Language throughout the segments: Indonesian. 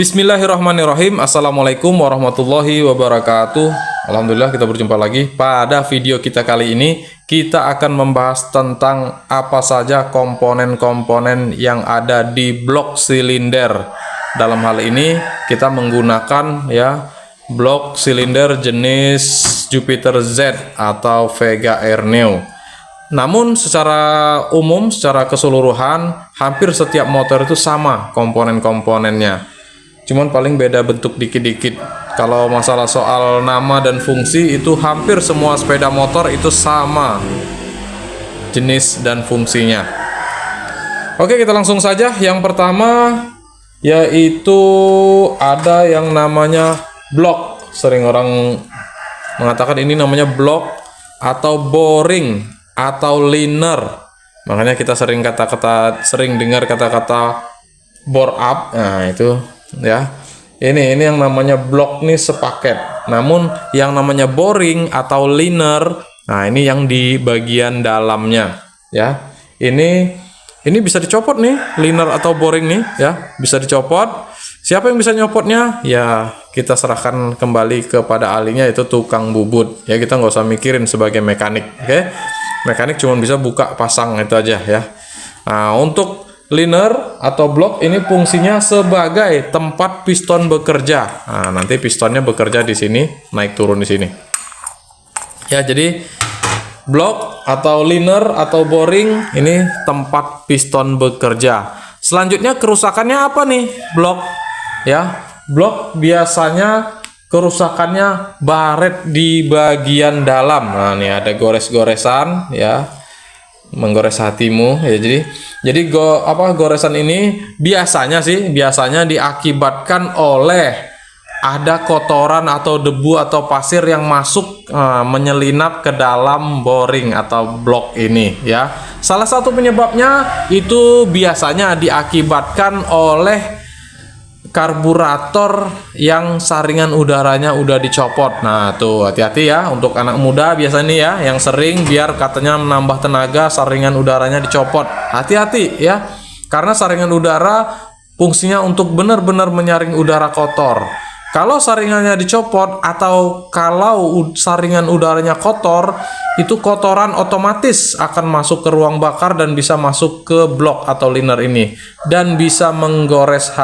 Bismillahirrahmanirrahim. Assalamualaikum warahmatullahi wabarakatuh. Alhamdulillah kita berjumpa lagi. Pada video kita kali ini kita akan membahas tentang apa saja komponen-komponen yang ada di blok silinder. Dalam hal ini kita menggunakan blok silinder jenis Jupiter Z atau Vega Air Neo. Namun secara umum, secara keseluruhan hampir setiap motor itu sama komponen-komponennya. Cuman paling beda bentuk dikit-dikit. Kalau masalah soal nama dan fungsi itu hampir semua sepeda motor itu sama jenis dan fungsinya. Oke, kita langsung saja. Yang pertama yaitu ada yang namanya blok. Sering orang mengatakan ini namanya blok atau boring atau liner. Makanya kita sering dengar kata-kata bore up. Nah, itu ya, ini yang namanya blok nih sepaket. Namun yang namanya boring atau liner, nah ini yang di bagian dalamnya ya. Ini bisa dicopot nih, liner atau boring nih ya, bisa dicopot. Siapa yang bisa nyopotnya? Ya kita serahkan kembali kepada ahlinya, itu tukang bubut ya. Kita nggak usah mikirin sebagai mekanik. Oke, mekanik cuma bisa buka pasang itu aja ya. Nah, untuk liner atau blok ini fungsinya sebagai tempat piston bekerja. Nah, nanti pistonnya bekerja di sini, naik turun di sini. Ya, jadi blok atau liner atau boring ini tempat piston bekerja. Selanjutnya kerusakannya apa nih? Blok ya. Blok biasanya kerusakannya baret di bagian dalam. Nah, ini ada gores-goresan ya. Menggores hatimu ya. Jadi goresan ini biasanya diakibatkan oleh ada kotoran atau debu atau pasir yang masuk menyelinap ke dalam boring atau blok ini ya. Salah satu penyebabnya itu biasanya diakibatkan oleh karburator yang saringan udaranya udah dicopot. Nah tuh hati-hati ya, untuk anak muda biasanya ya yang sering biar katanya menambah tenaga saringan udaranya dicopot. Hati-hati ya, karena saringan udara fungsinya untuk benar-benar menyaring udara kotor. Kalau saringannya dicopot atau kalau saringan udaranya kotor, itu kotoran otomatis akan masuk ke ruang bakar dan bisa masuk ke blok atau liner ini dan bisa menggores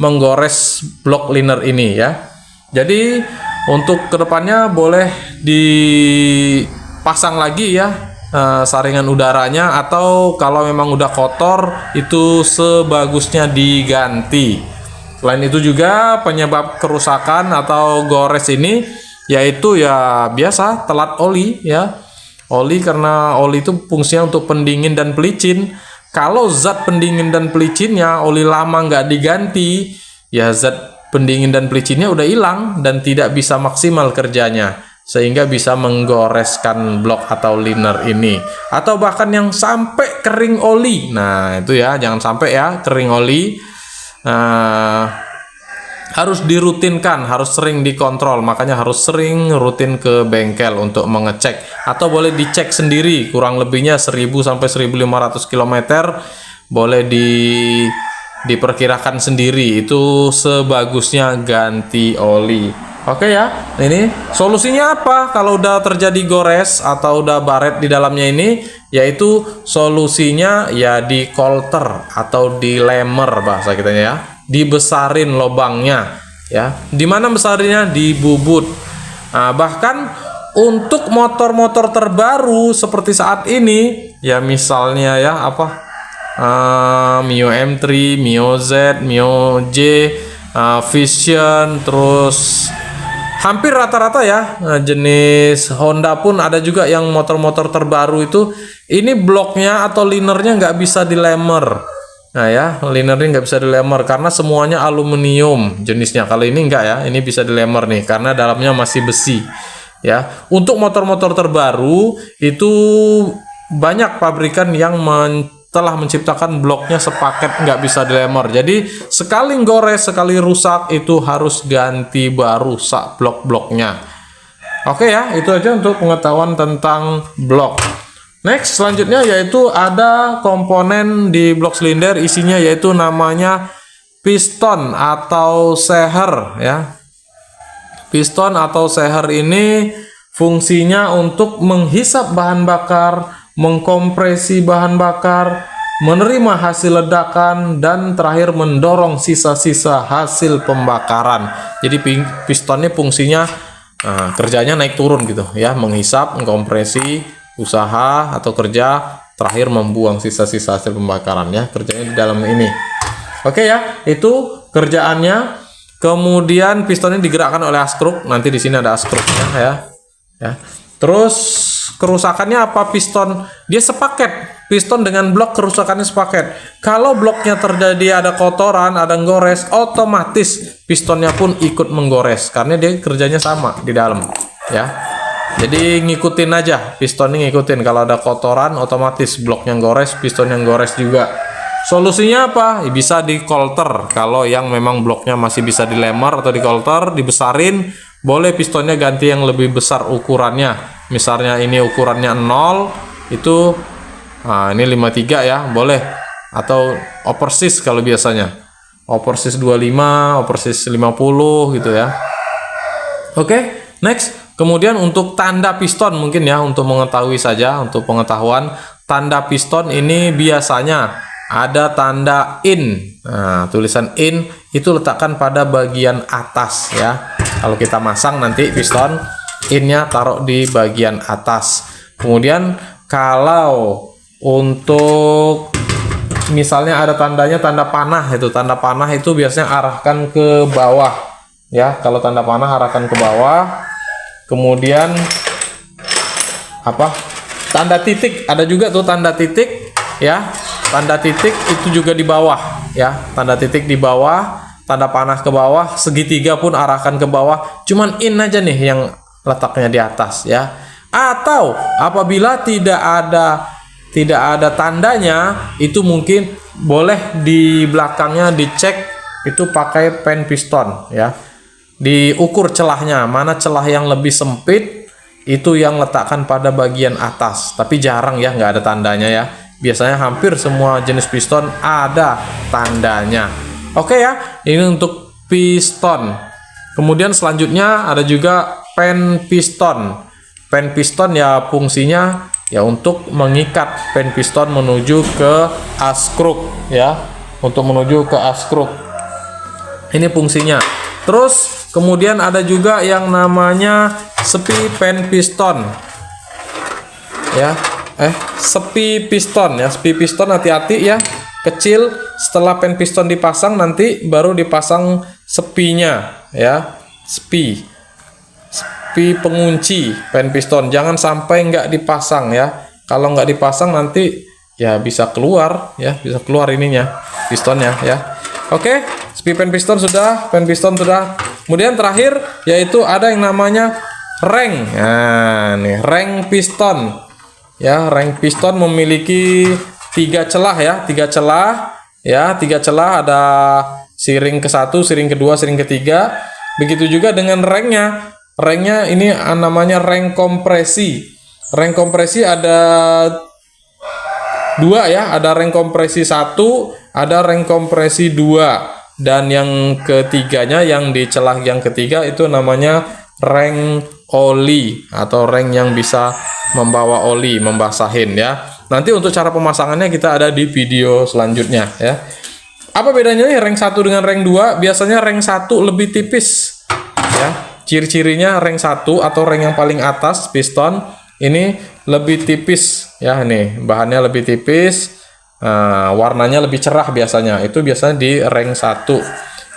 menggores blok liner ini ya. Jadi untuk kedepannya boleh dipasang lagi ya saringan udaranya, atau kalau memang udah kotor itu sebagusnya diganti. Selain itu juga penyebab kerusakan atau gores ini yaitu ya biasa telat oli ya. Oli, karena oli itu fungsinya untuk pendingin dan pelicin. Kalau zat pendingin dan pelicinnya oli lama nggak diganti, ya zat pendingin dan pelicinnya udah hilang dan tidak bisa maksimal kerjanya, sehingga bisa menggoreskan blok atau liner ini. Atau bahkan yang sampai kering oli. Nah itu ya, jangan sampai ya kering oli. Harus dirutinkan, harus sering dikontrol. Makanya harus sering rutin ke bengkel untuk mengecek, atau boleh dicek sendiri. Kurang lebihnya 1000 sampai 1500 km boleh diperkirakan sendiri. Itu sebagusnya ganti oli. Oke ya, ini solusinya apa kalau udah terjadi gores atau udah baret di dalamnya ini? Yaitu solusinya ya di kolter atau di lemer bahasa kitanya ya. Dibesarin lubangnya ya. Di mana besarnya? Di bubut. Nah, bahkan untuk motor-motor terbaru seperti saat ini ya, misalnya ya Mio M3, Mio Z, Mio J, Vision, terus hampir rata-rata ya jenis Honda pun ada juga yang motor-motor terbaru itu ini bloknya atau linernya nggak bisa dilemer. Nah ya, linernya nggak bisa dilemer karena semuanya aluminium jenisnya. Kalau ini enggak ya, ini bisa dilemer nih karena dalamnya masih besi ya. Untuk motor-motor terbaru itu banyak pabrikan yang telah menciptakan bloknya sepaket nggak bisa dilemer. Jadi sekali gores, sekali rusak itu harus ganti baru sak blok-bloknya. Oke ya, itu aja untuk pengetahuan tentang blok. Next, selanjutnya yaitu ada komponen di blok silinder, isinya yaitu namanya piston atau seher ya. Piston atau seher ini fungsinya untuk menghisap bahan bakar, mengkompresi bahan bakar, menerima hasil ledakan, dan terakhir mendorong sisa-sisa hasil pembakaran. Jadi pistonnya fungsinya kerjanya naik turun gitu ya, menghisap, mengkompresi, usaha atau kerja, terakhir membuang sisa-sisa hasil pembakaran ya, kerjanya di dalam ini. Oke ya, itu kerjaannya. Kemudian pistonnya digerakkan oleh askruk. Nanti di sini ada askruknya ya. Terus kerusakannya apa piston? Dia sepaket. Piston dengan blok kerusakannya sepaket. Kalau bloknya terjadi ada kotoran, ada gores, otomatis pistonnya pun ikut menggores karena dia kerjanya sama di dalam ya. Jadi ngikutin aja, pistonnya ngikutin. Kalau ada kotoran, otomatis bloknya gores, pistonnya gores juga. Solusinya apa? Bisa di kolter. Kalau yang memang bloknya masih bisa dilemar atau di kolter, dibesarin, boleh pistonnya ganti yang lebih besar ukurannya. Misalnya ini ukurannya 0, itu ini 53 ya, boleh. Atau oversis kalau biasanya. Oversis 25, oversis 50 gitu ya. Oke, next. Kemudian untuk tanda piston mungkin ya, untuk mengetahui saja, untuk pengetahuan, tanda piston ini biasanya ada tanda in. Nah, tulisan in itu letakkan pada bagian atas ya. Kalau kita masang nanti piston, innya taruh di bagian atas. Kemudian kalau untuk misalnya ada tandanya tanda panah, itu tanda panah itu biasanya arahkan ke bawah ya. Kalau tanda panah arahkan ke bawah. Kemudian apa? Tanda titik, ada juga tuh tanda titik ya. Tanda titik itu juga di bawah ya. Tanda titik di bawah, tanda panah ke bawah, segitiga pun arahkan ke bawah. Cuman in aja nih yang letaknya di atas ya. Atau apabila tidak ada tandanya, itu mungkin boleh di belakangnya dicek itu pakai pen piston ya. Diukur celahnya, mana celah yang lebih sempit, itu yang letakkan pada bagian atas. Tapi jarang ya, nggak ada tandanya ya. Biasanya hampir semua jenis piston ada tandanya. Oke ya, ini untuk piston. Kemudian selanjutnya ada juga pen piston. Pen piston ya fungsinya ya untuk mengikat pen piston menuju ke askruk ya, untuk menuju ke askruk. Ini fungsinya. Terus kemudian ada juga yang namanya sepi pen piston. Ya. Sepi piston ya, sepi piston hati-hati ya, kecil. Setelah pen piston dipasang nanti baru dipasang sepinya ya, sepi pengunci pen piston. Jangan sampai nggak dipasang ya. Kalau nggak dipasang nanti ya bisa keluar ya, bisa keluar ininya pistonnya ya. Oke, sepi pen piston sudah, pen piston sudah. Kemudian terakhir yaitu ada yang namanya reng. Nah, nih reng piston. Ya, reng piston memiliki 3 celah ya, 3 celah ya, 3 celah, ada siring ke-1, siring ke-2, siring ke-3. Begitu juga dengan rengnya. Rengnya ini namanya reng kompresi. Reng kompresi ada 2 ya, ada reng kompresi 1, ada reng kompresi 2. Dan yang ketiganya yang di celah yang ketiga itu namanya reng oli atau reng yang bisa membawa oli, membasahin ya. Nanti untuk cara pemasangannya kita ada di video selanjutnya ya. Apa bedanya nih reng 1 dengan reng 2? Biasanya reng 1 lebih tipis ya. Ciri-cirinya reng 1 atau reng yang paling atas piston ini lebih tipis ya, nih bahannya lebih tipis. Warnanya lebih cerah biasanya. Itu biasanya di reng 1.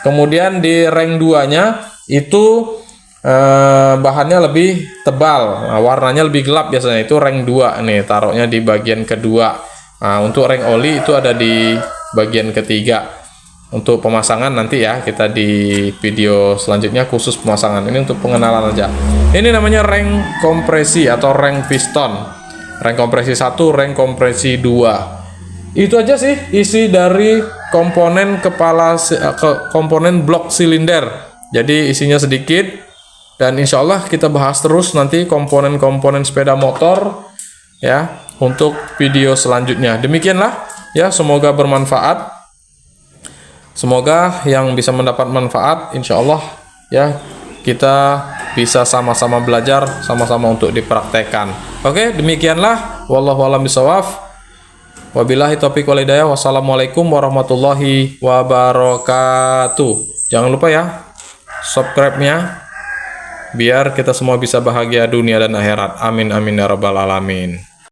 Kemudian di reng 2-nya itu bahannya lebih tebal, warnanya lebih gelap biasanya, itu reng 2 nih, taruhnya di bagian kedua. Untuk reng oli itu ada di bagian ketiga. Untuk pemasangan nanti ya, kita di video selanjutnya khusus pemasangan. Ini untuk pengenalan aja. Ini namanya reng kompresi atau reng piston. Reng kompresi 1, reng kompresi 2. Itu aja sih isi dari komponen komponen blok silinder. Jadi isinya sedikit. Dan insya Allah kita bahas terus nanti komponen-komponen sepeda motor ya untuk video selanjutnya. Demikianlah ya, semoga bermanfaat. Semoga yang bisa mendapat manfaat, insya Allah ya, kita bisa sama-sama belajar, sama-sama untuk dipraktekkan. Oke, demikianlah. Wallahu a'lam bishawab. Wabillahi taufiq wal hidayah. Wassalamualaikum warahmatullahi wabarakatuh. Jangan lupa ya, subscribe-nya, biar kita semua bisa bahagia dunia dan akhirat. Amin amin ya rabbal alamin.